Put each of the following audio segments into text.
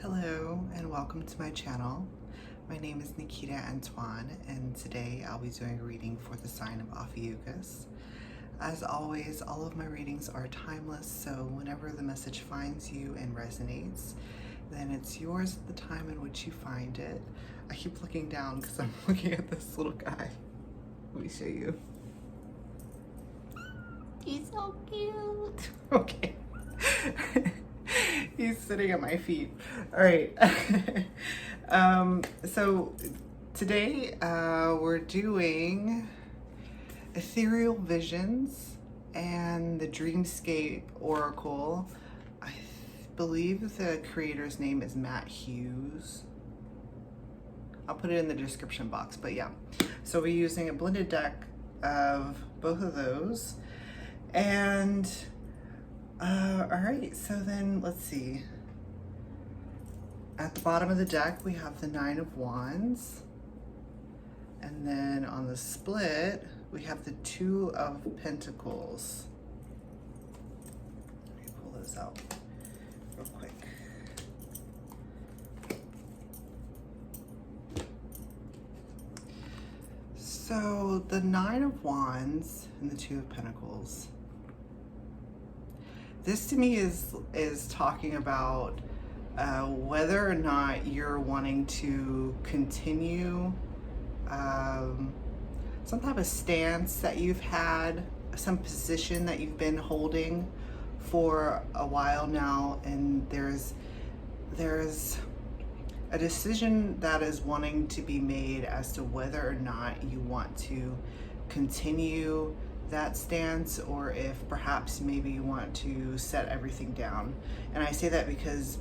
Hello and welcome to my channel. My name is Nikita Antoine and today I'll be doing a reading for the sign of Ophiuchus. As always, all of my readings are timeless, so whenever the message finds you and resonates, then it's yours at the time in which you find it. I keep looking down because I'm looking at this little guy. Let me show you. He's so cute. Okay. He's sitting at my feet. All right. So today we're doing Ethereal Visions and the Dreamscape Oracle. I believe the creator's name is Hughes. I'll put it in the description box, but yeah. So we're using a blended deck of both of those. And all right, so then let's see. At the bottom of the deck, we have the Nine of Wands. And then on the split, we have the Two of Pentacles. Let me pull those out real quick. So the Nine of Wands and the Two of Pentacles. This to me is talking about whether or not you're wanting to continue some type of stance that you've had, some position that you've been holding for a while now, and there's a decision that is wanting to be made as to whether or not you want to continue that stance, or if perhaps maybe you want to set everything down. And I say that because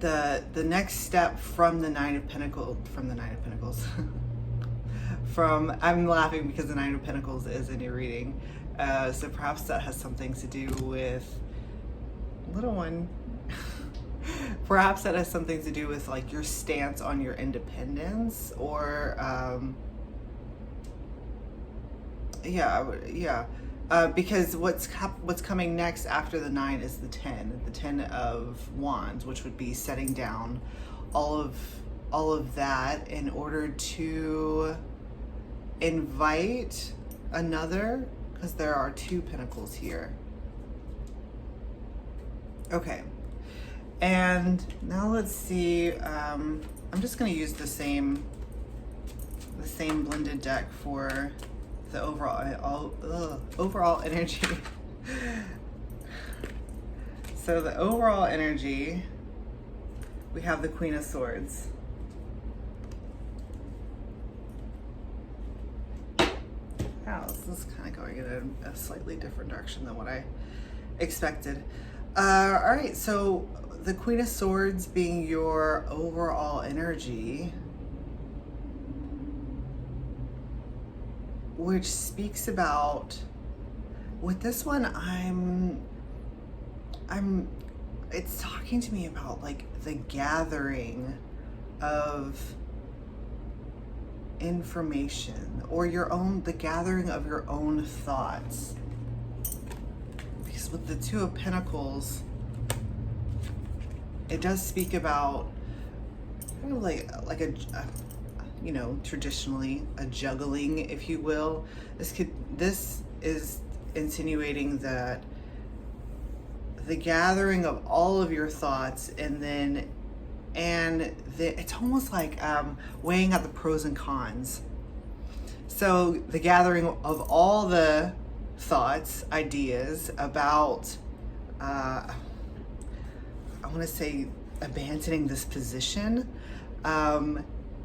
the next step from the Nine of Pentacles, I'm laughing because the Nine of Pentacles is in your reading, so perhaps that has something to do with little one. Perhaps that has something to do with like your stance on your independence, or because what's coming next after the 9 is the 10 of Wands, which would be setting down all of that in order to invite another, because there are 2 pentacles here. Okay, and now let's see. I'm just going to use the same blended deck for the overall energy. So the overall energy, we have the Queen of Swords. Wow, this is kind of going in a slightly different direction than what I expected. All right, so the Queen of Swords being your overall energy, which speaks about, with this one, it's talking to me about like the gathering of information, or the gathering of your own thoughts. Because with the Two of Pentacles, it does speak about kind of like a traditionally a juggling, if you will. This is insinuating that the gathering of all of your thoughts, and it's almost like weighing out the pros and cons. So the gathering of all the thoughts, ideas about, I want to say, abandoning this position,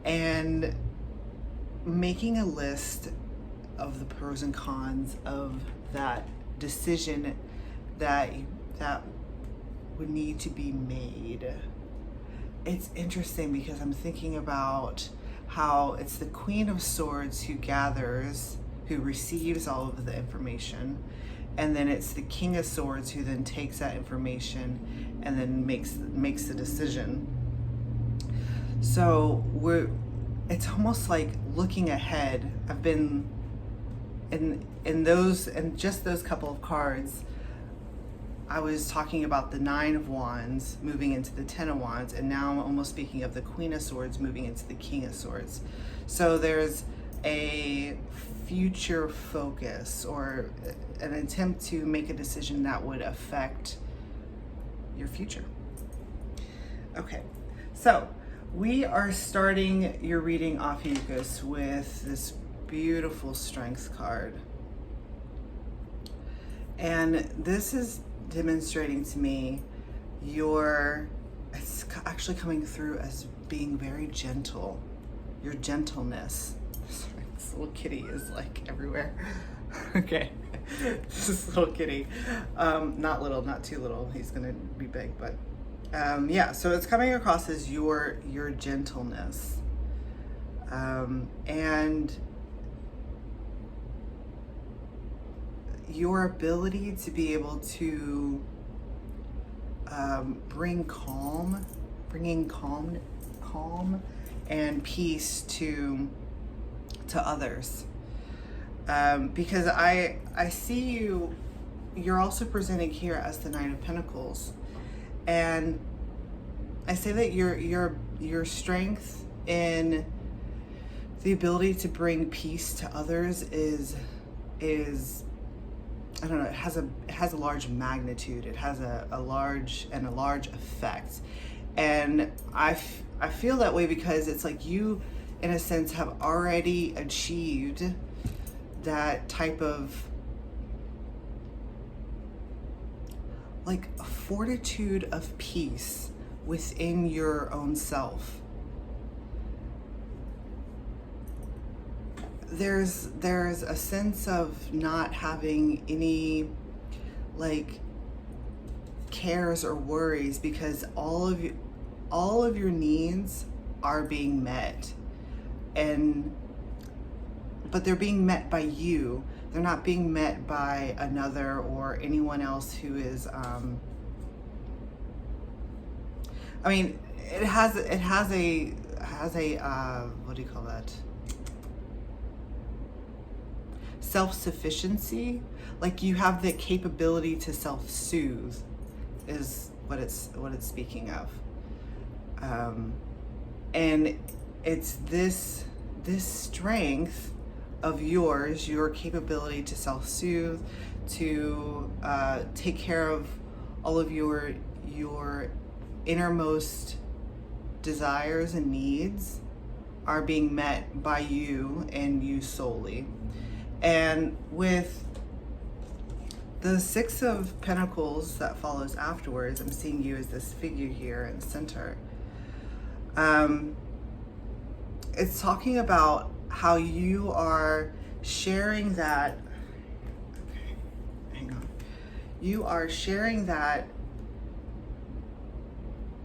and making a list of the pros and cons of that decision that would need to be made. It's interesting because I'm thinking about how it's the Queen of Swords who receives all of the information, and then it's the King of Swords who then takes that information and then makes the decision. So it's almost like looking ahead. I've been in just those couple of cards, I was talking about the Nine of Wands moving into the Ten of Wands, and now I'm almost speaking of the Queen of Swords moving into the King of Swords. So there's a future focus or an attempt to make a decision that would affect your future. Okay, so we are starting your reading, Ophiuchus, with this beautiful Strength card. And this is demonstrating to me it's actually coming through as being very gentle, your gentleness. This little kitty is like everywhere. Okay, this little kitty, not little, not too little, he's gonna be big, but yeah, so it's coming across as your gentleness, and your ability to be able to bringing calm and peace to others, because I see you're also presenting here as the Knight of Pentacles, and I say that your strength in the ability to bring peace to others is I don't know, it has a large magnitude. It has a large effect. And I feel that way because it's like you, in a sense, have already achieved that type of like fortitude of peace within your own self. There's a sense of not having any like cares or worries because all of your needs are being met, but they're being met by you. They're not being met by another or anyone else who is I mean, it has a what do you call that? Self-sufficiency. Like you have the capability to self-soothe is what it's speaking of, and it's this strength of yours, your capability to self-soothe, to take care of all of your innermost desires and needs are being met by you and you solely. And with the Six of Pentacles that follows afterwards, I'm seeing you as this figure here in the center. It's talking about how you are sharing that. Okay, hang on. You are sharing that.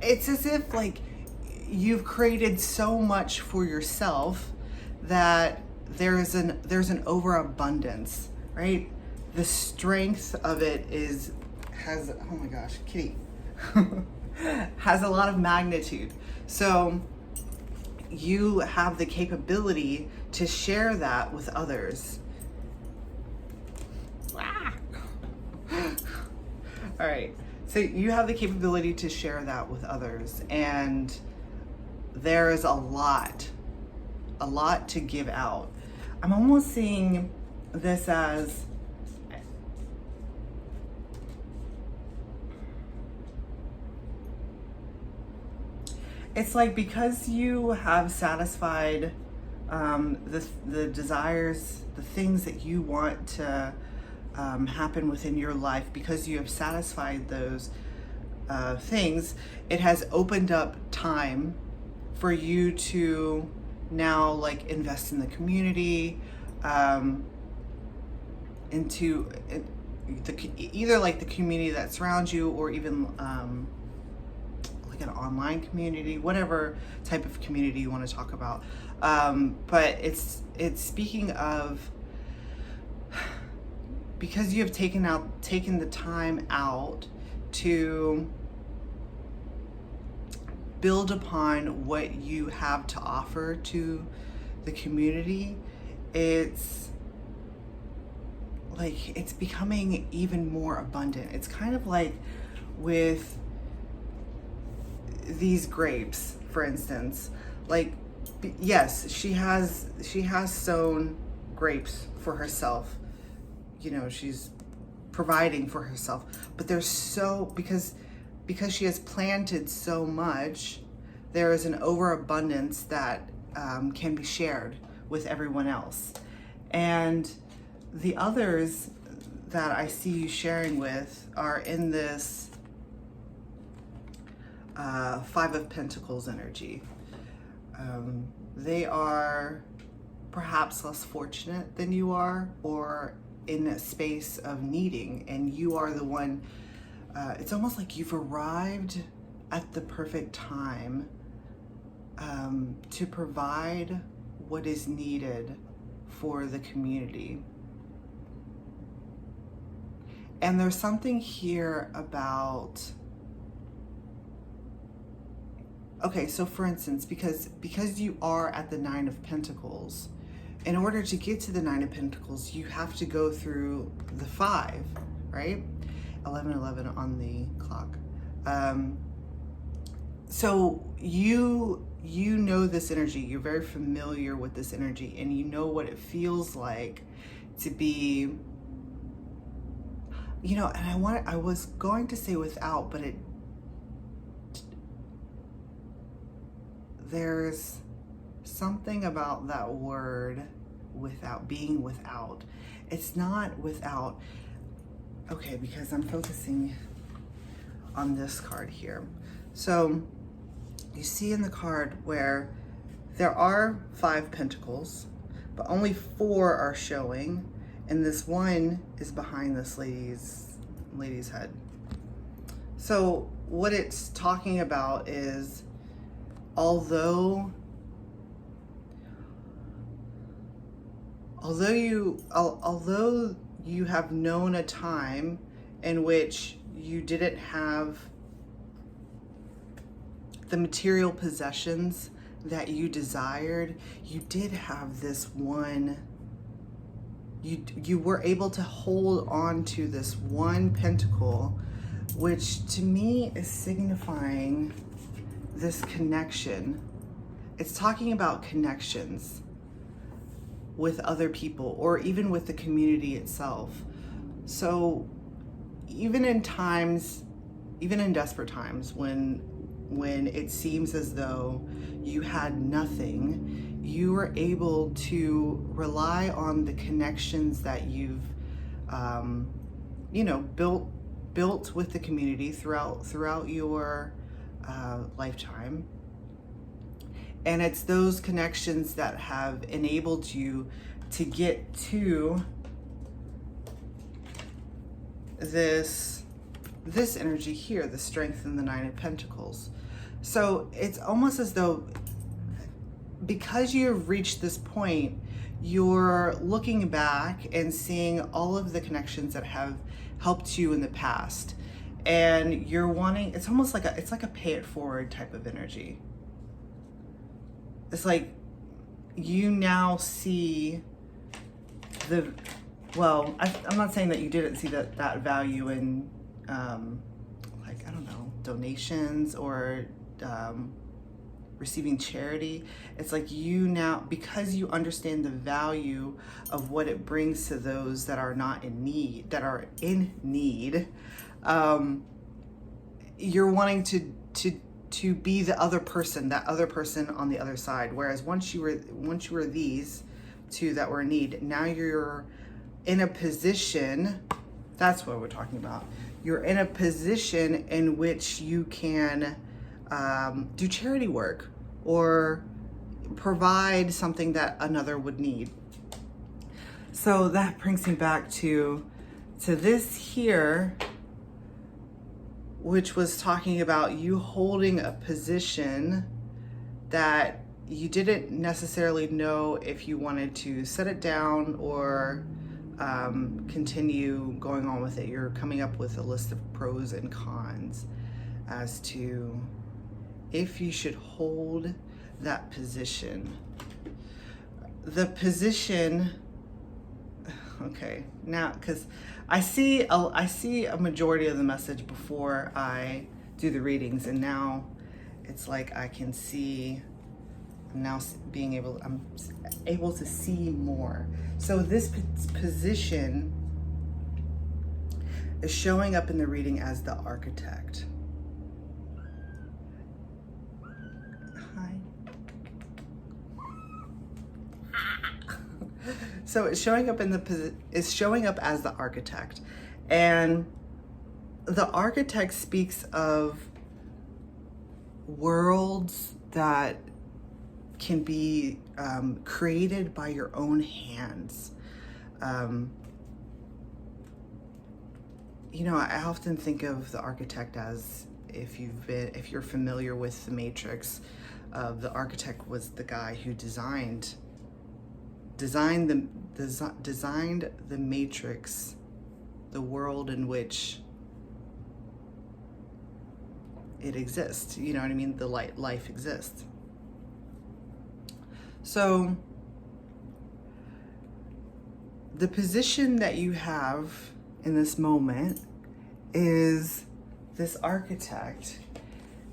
It's as if like you've created so much for yourself that there's an overabundance, right? The strength of it has oh my gosh, kitty, has a lot of magnitude. So you have the capability to share that with others. All right, so you have the capability to share that with others, and there is a lot to give out. I'm almost seeing this as it's like because you have satisfied the desires, the things that you want to happen within your life, because you have satisfied those things, it has opened up time for you to now like invest in the community, into either like the community that surrounds you, or even like an online community, whatever type of community you want to talk about. But it's speaking of, because you have taken the time out to build upon what you have to offer to the community. It's like it's becoming even more abundant. It's kind of like with these grapes, for instance. Like, yes, she has sown grapes for herself. You know, she's providing for herself, but there's so, because she has planted so much, there is an overabundance that can be shared with everyone else. And the others that I see you sharing with are in this Five of Pentacles energy. They are perhaps less fortunate than you are, or in a space of needing, and you are the one. It's almost like you've arrived at the perfect time to provide what is needed for the community. And there's something here about, okay, so for instance, because you are at the Nine of Pentacles, in order to get to the Nine of Pentacles, you have to go through the 5, right? 11:11 on the clock. So you know this energy, you're very familiar with this energy, and you know what it feels like to be, you know, and I was going to say without, but there's something about that word, without, being without. It's not without. Okay, because I'm focusing on this card here. So you see in the card where there are 5 pentacles, but only 4 are showing, and this one is behind this lady's head. So what it's talking about is, although you have known a time in which you didn't have the material possessions that you desired, you did have this one, you were able to hold on to this one pentacle, which to me is signifying this connection. It's talking about connections with other people, or even with the community itself. So even in times, even in desperate times, when it seems as though you had nothing, you were able to rely on the connections that you've you know, built with the community throughout your lifetime. And it's those connections that have enabled you to get to this energy here, the strength in the Nine of Pentacles. So it's almost as though, because you've reached this point, you're looking back and seeing all of the connections that have helped you in the past, and you're wanting, it's almost like it's like a pay it forward type of energy. It's like you now see the, well, I'm not saying that you didn't see that value in like, I don't know, donations or receiving charity. It's like you now, because you understand the value of what it brings to those that are not in need, that are in need, you're wanting to be the other person, that other person on the other side. Whereas once you were these two that were in need, now you're in a position, that's what we're talking about. You're in a position in which you can do charity work or provide something that another would need. So that brings me back to this here, which was talking about you holding a position that you didn't necessarily know if you wanted to set it down or continue going on with it. You're coming up with a list of pros and cons as to if you should hold that position. The position, Okay, now, because I see a majority of the message before I do the readings, and now it's like I can see. I'm now I'm able to see more. So this position is showing up in the reading as the architect. Hi. So it's showing up as the architect, and the architect speaks of worlds that can be created by your own hands. You know, I often think of the architect as, if you're familiar with the Matrix, the architect was the guy who designed the Matrix, the world in which it exists. You know what I mean? The life exists. So the position that you have in this moment is this architect.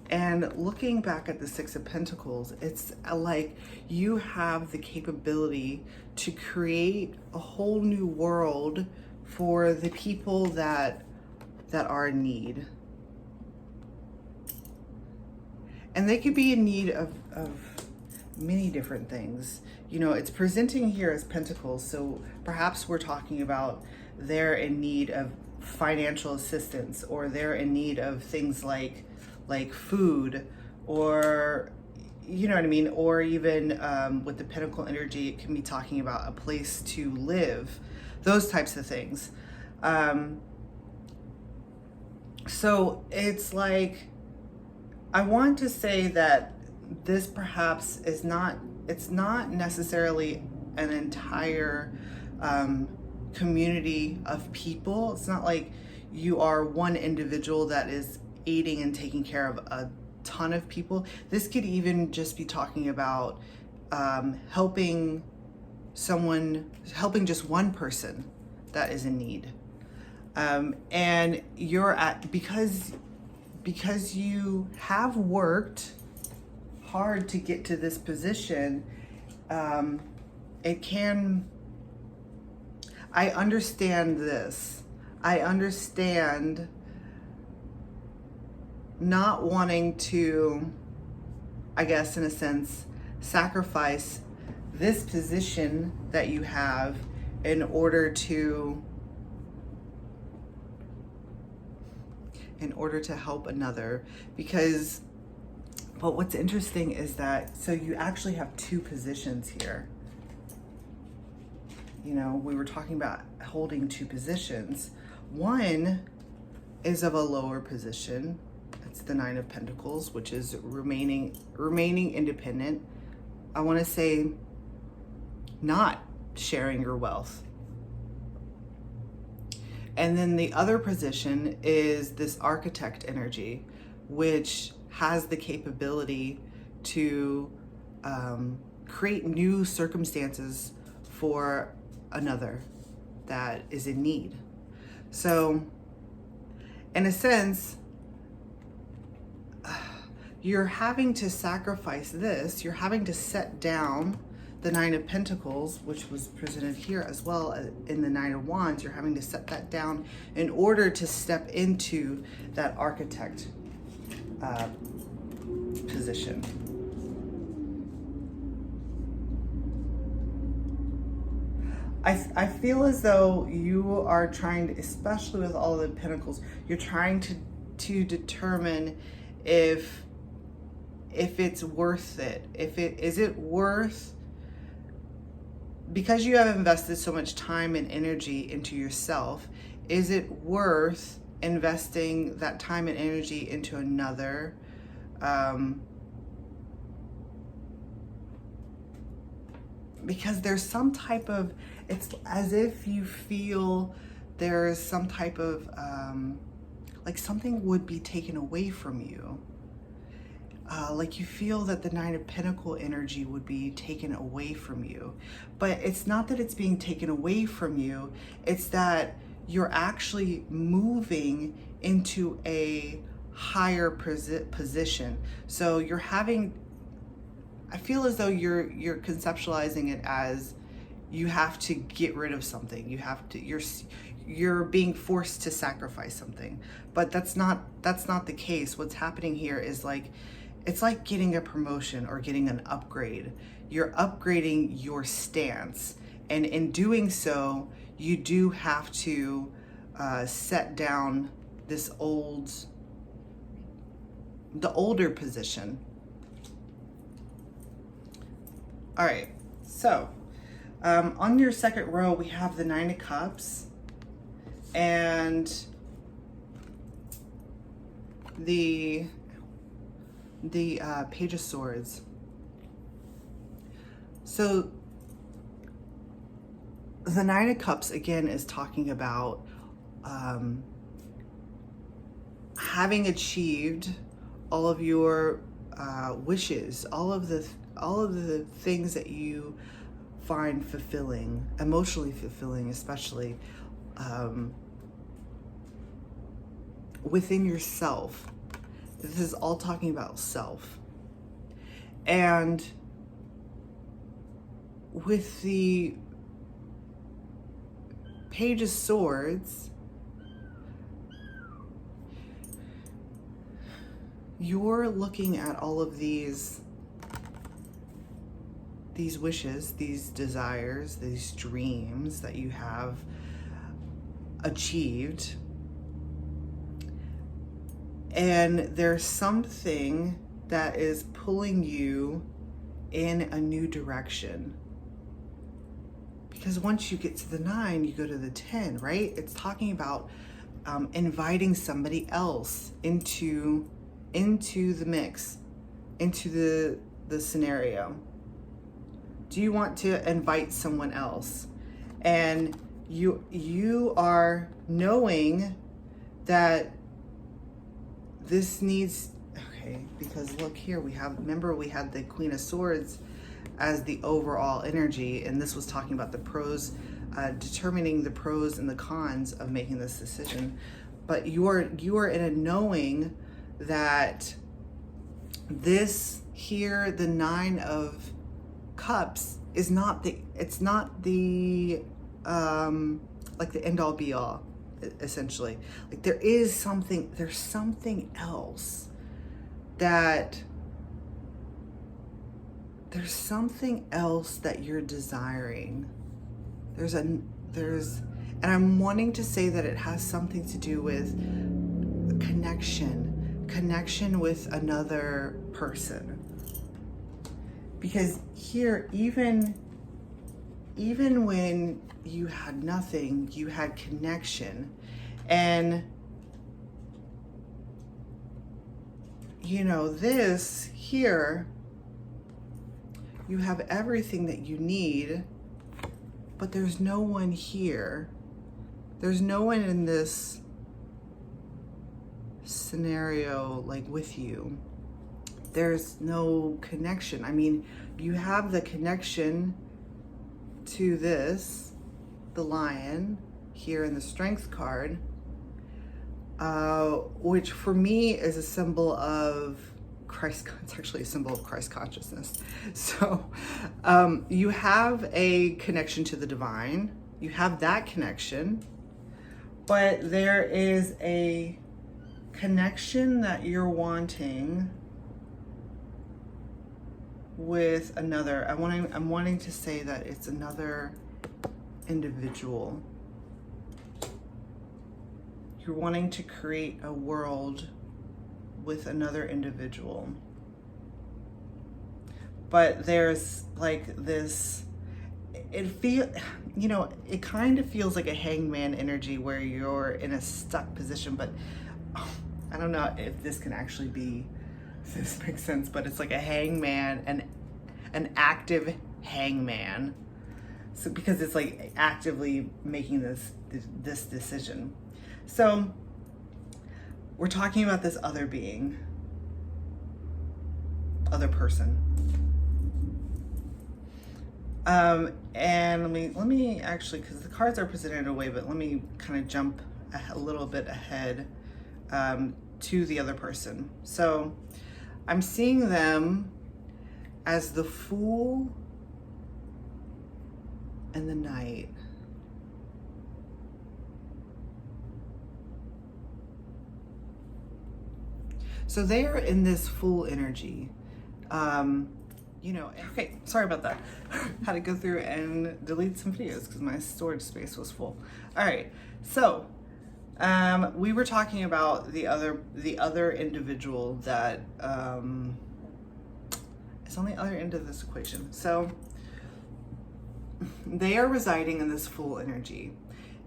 And looking back at the Six of Pentacles, it's like you have the capability to create a whole new world for the people that are in need. And they could be in need of many different things. You know, it's presenting here as Pentacles, so perhaps we're talking about they're in need of financial assistance, or they're in need of things like food, or you know what I mean, or even with the Pentacle energy, it can be talking about a place to live, those types of things. So it's like, I want to say that this perhaps is not, it's not necessarily an entire community of people. It's not like you are one individual that is aiding and taking care of a ton of people. This could even just be talking about helping just one person that is in need. And you're because you have worked hard to get to this position, I understand this. I understand not wanting to, I guess in a sense, sacrifice this position that you have in order to help another. Because, but what's interesting is that, so you actually have two positions here. You know, we were talking about holding two positions. One is of a lower position. It's the Nine of Pentacles, which is remaining independent. I want to say not sharing your wealth. And then the other position is this architect energy, which has the capability to create new circumstances for another that is in need. So in a sense, you're having to sacrifice this. You're having to set down the Nine of Pentacles, which was presented here as well in the Nine of Wands. You're having to set that down in order to step into that architect position. I feel as though you are trying to, especially with all of the Pentacles, you're trying to determine if it's worth it. Is it worth, because you have invested so much time and energy into yourself, is it worth investing that time and energy into another? Because there's some type of, it's as if you feel there's some type of, like something would be taken away from you. like you feel that the Nine of Pentacles energy would be taken away from you. But it's not that it's being taken away from you, it's that you're actually moving into a higher position. So you're having, I feel as though you're conceptualizing it as you have to get rid of something. You have to, you're being forced to sacrifice something. But that's not the case. What's happening here is like, it's like getting a promotion or getting an upgrade. You're upgrading your stance. And in doing so, you do have to set down this the older position. All right, so on your second row, we have the Nine of Cups and the Page of Swords. So the Nine of Cups again is talking about having achieved all of your wishes, all of the things that you find fulfilling, emotionally fulfilling, especially within yourself. This is all talking about self. And with the Page of Swords, you're looking at all of these wishes, these desires, these dreams that you have achieved. And there's something that is pulling you in a new direction. Because once you get to the 9, you go to the 10, right? It's talking about inviting somebody else into the mix, into the scenario. Do you want to invite someone else? And you are knowing that this needs, okay, because look here, remember we had the Queen of Swords as the overall energy, and this was talking about the pros, determining the pros and the cons of making this decision. But you are in a knowing that this here, the Nine of Cups, is not the, it's not the like the end all be all, essentially. Like there's something else that you're desiring. And I'm wanting to say that it has something to do with connection with another person. Because here, even when you had nothing, you had connection. And you know, this here, you have everything that you need, but there's no one here. There's no one in this scenario like with you. There's no connection. I mean, you have the connection to this, the lion here in the Strength card, which for me is a symbol of Christ. It's actually a symbol of Christ consciousness. So you have a connection to the divine. You have that connection, but there is a connection that you're wanting with another. I'm wanting to say that it's another individual. You're wanting to create a world with another individual. But there's like this, it kind of feels like a hangman energy where you're in a stuck position, but I don't know if this can actually be, if this makes sense, but it's like a hangman, an active hangman. So because it's like actively making this decision. So we're talking about this other being. other person. And let me actually, because the cards are presented in a way, but let me kind of jump a little bit ahead to the other person. So I'm seeing them as the Fool and the Knight. So they are in this Fool energy. You know, okay, sorry about that. Had to go through and delete some videos because my storage space was full. All right, so we were talking about the other individual that is on the other end of this equation. So they are residing in this Fool energy,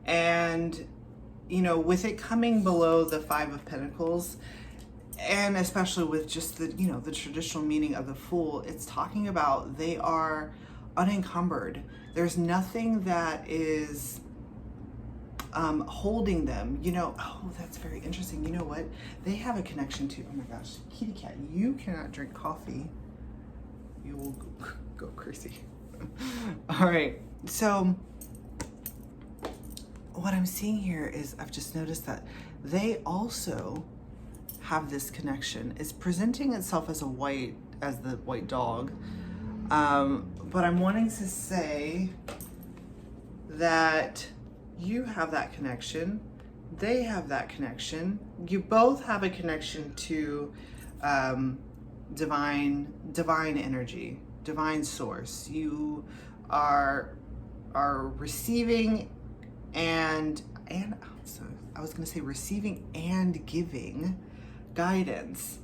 and you know, with it coming below the Five of Pentacles, and especially with just the, you know, the traditional meaning of the Fool, it's talking about they are unencumbered. There's nothing that is holding them, you know. Oh, that's very interesting. You know what? They have a connection to, oh my gosh, kitty cat, you cannot drink coffee. You will go crazy. All right, so what I'm seeing here is I've just noticed that they also have this connection. It's presenting itself as the white dog, but I'm wanting to say that you have that connection, they have that connection, you both have a connection to divine energy, divine source. You are receiving and so I was going to say receiving and giving guidance.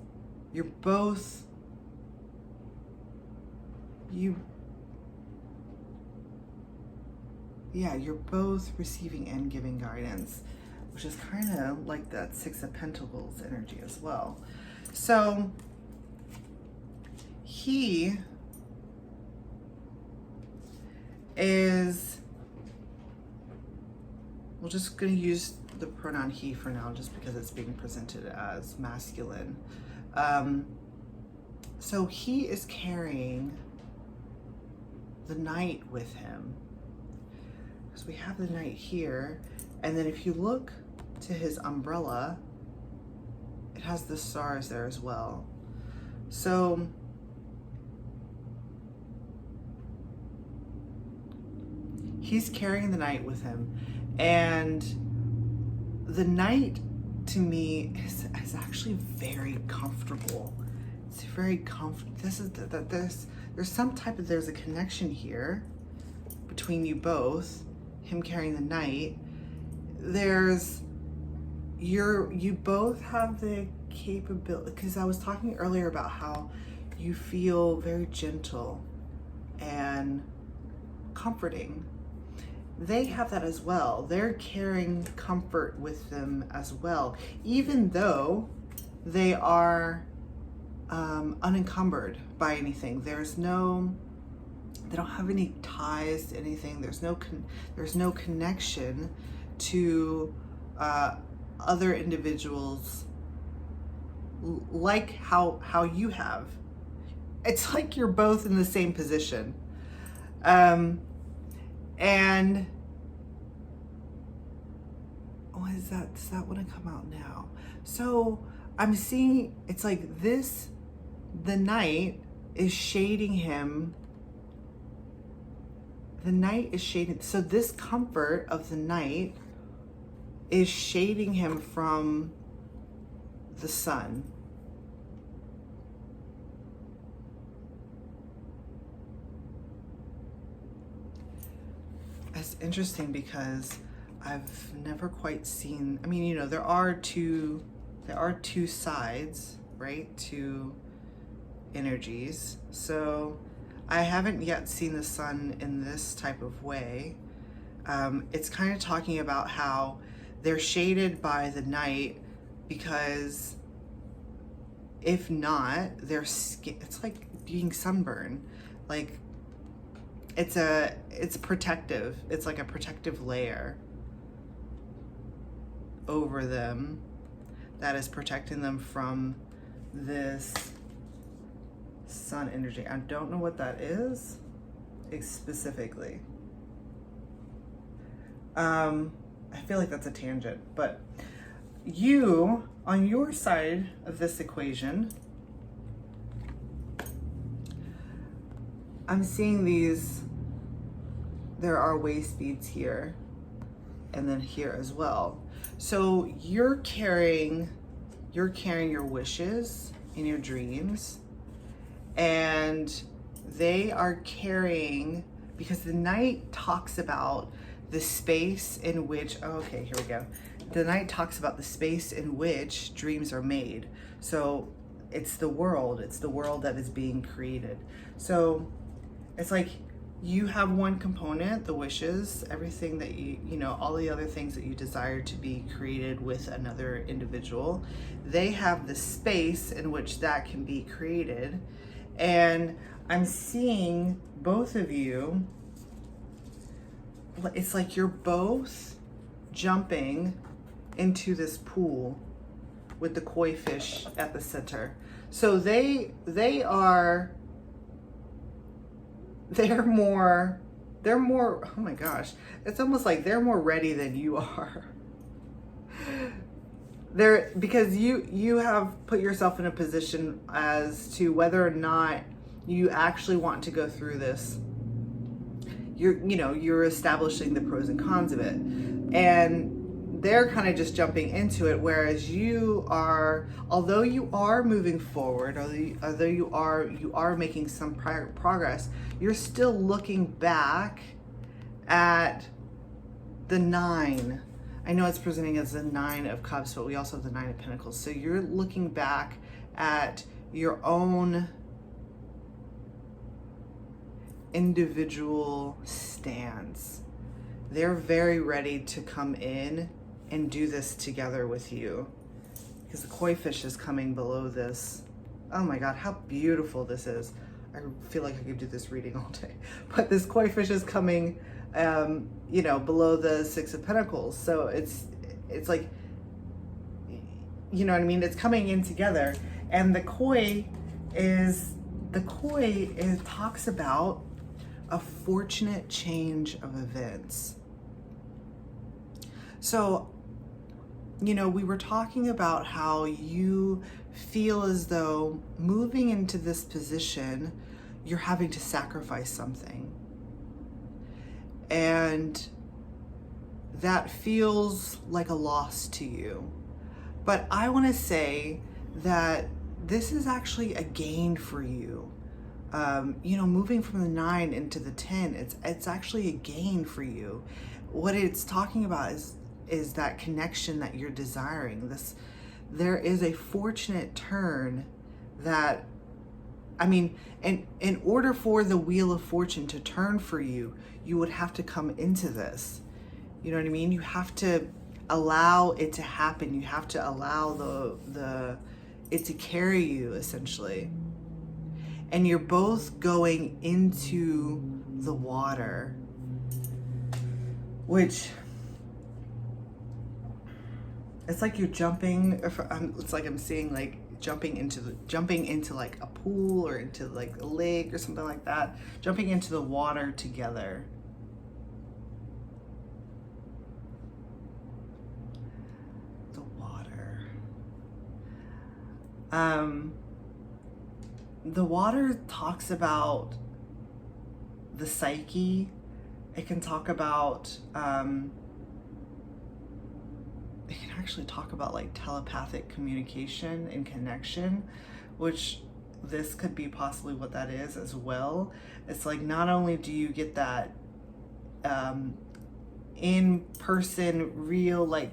You're both, you're both receiving and giving guidance, which is kind of like that Six of Pentacles energy as well. So he is, we're just going to use the pronoun he for now, just because it's being presented as masculine. So he is carrying the Knight with him. So we have the Knight here, and then if you look to his umbrella, it has the stars there as well. So he's carrying the Knight with him, and the Knight to me is actually very comfortable. It's very comfortable. There's some type of, there's a connection here between you both, him carrying the Knight. You both have the capability, because I was talking earlier about how you feel very gentle and comforting. They have that as well. They're carrying comfort with them as well, even though they are unencumbered by anything. They don't have any ties to anything. There's no connection to other individuals like how you have. It's like you're both in the same position. And what is that? Does that want to come out now? So I'm seeing, it's like this, the Knight is shading him. The Knight is shading, so this comfort of the Knight is shading him from the sun. It's interesting because I've never quite seen, I mean, you know, there are two sides, right, to energies. So I haven't yet seen the sun in this type of way. It's kind of talking about how they're shaded by the Knight, because if not, their skin, it's like being sunburned. Like it's protective. It's like a protective layer over them that is protecting them from this sun energy. I don't know what that is specifically. I feel like that's a tangent, but you, on your side of this equation, I'm seeing these, there are wave speeds here and then here as well. So you're carrying your wishes in your dreams, and they are carrying, because the night talks about the space in which, oh, okay, here we go. The night talks about the space in which dreams are made. So it's the world that is being created. So it's like you have one component, the wishes, everything that you know, all the other things that you desire to be created with another individual. They have the space in which that can be created. And I'm seeing both of you, it's like you're both jumping into this pool with the koi fish at the center. So they're more, oh my gosh, it's almost like they're more ready than you are. Because you have put yourself in a position as to whether or not you actually want to go through this. You're establishing the pros and cons of it, and they're kind of just jumping into it, whereas you are, although you are moving forward, although you are making some progress, you're still looking back at the 9. I know it's presenting as the 9 of Cups, but we also have the 9 of Pentacles. So you're looking back at your own individual stance. They're very ready to come in and do this together with you, because the koi fish is coming below this. Oh my God, how beautiful this is. I feel like I could do this reading all day, but this koi fish is coming below the 6 of Pentacles. So it's like, you know what I mean? It's coming in together. And the koi talks about a fortunate change of events. So, we were talking about how you feel as though moving into this position, you're having to sacrifice something. And that feels like a loss to you. But I want to say that this is actually a gain for you. Moving from the 9 into the 10, it's actually a gain for you. What it's talking about is that connection that you're desiring. There is a fortunate turn that, in order for the wheel of fortune to turn for you, you would have to come into this. You know what I mean? You have to allow it to happen. You have to allow it to carry you, essentially. And you're both going into the water, which it's like you're jumping. It's like I'm seeing like jumping into like a pool or into like a lake or something like that. Jumping into the water together. The water. The water talks about the psyche. It can talk about, it can actually talk about like telepathic communication and connection, which this could be possibly what that is as well. It's like, not only do you get that in-person, real, like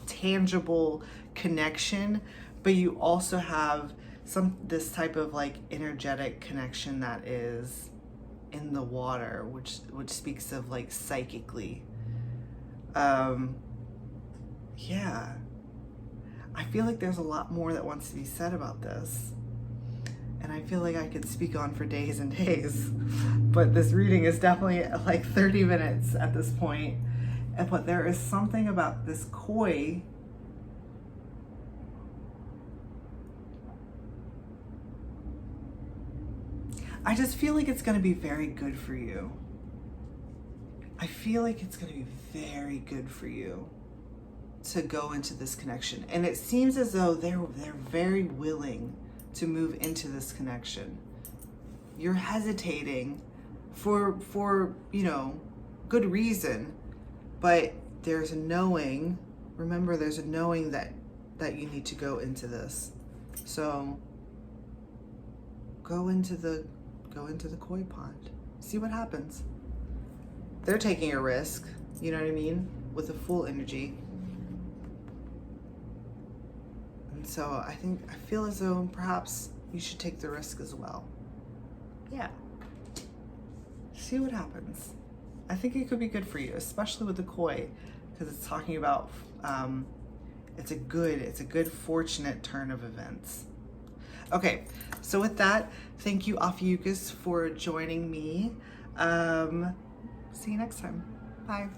tangible connection, but you also have this type of like energetic connection that is in the water, which speaks of like psychically. Yeah, I feel like there's a lot more that wants to be said about this, and I feel like I could speak on for days and days, but this reading is definitely like 30 minutes at this point. But there is something about this koi I just feel like it's going to be very good for you. I feel like it's going to be very good for you to go into this connection. And it seems as though they're very willing to move into this connection. You're hesitating for you know, good reason, but there's a knowing. Remember, there's a knowing that you need to go into this. So go into the koi pond. See what happens. They're taking a risk, you know what I mean, with a full energy. And so I feel as though perhaps you should take the risk as well. Yeah. See what happens. I think it could be good for you, especially with the koi, because it's talking about it's a good fortunate turn of events. Okay, so with that, thank you, Ophiuchus, for joining me. See you next time. Bye.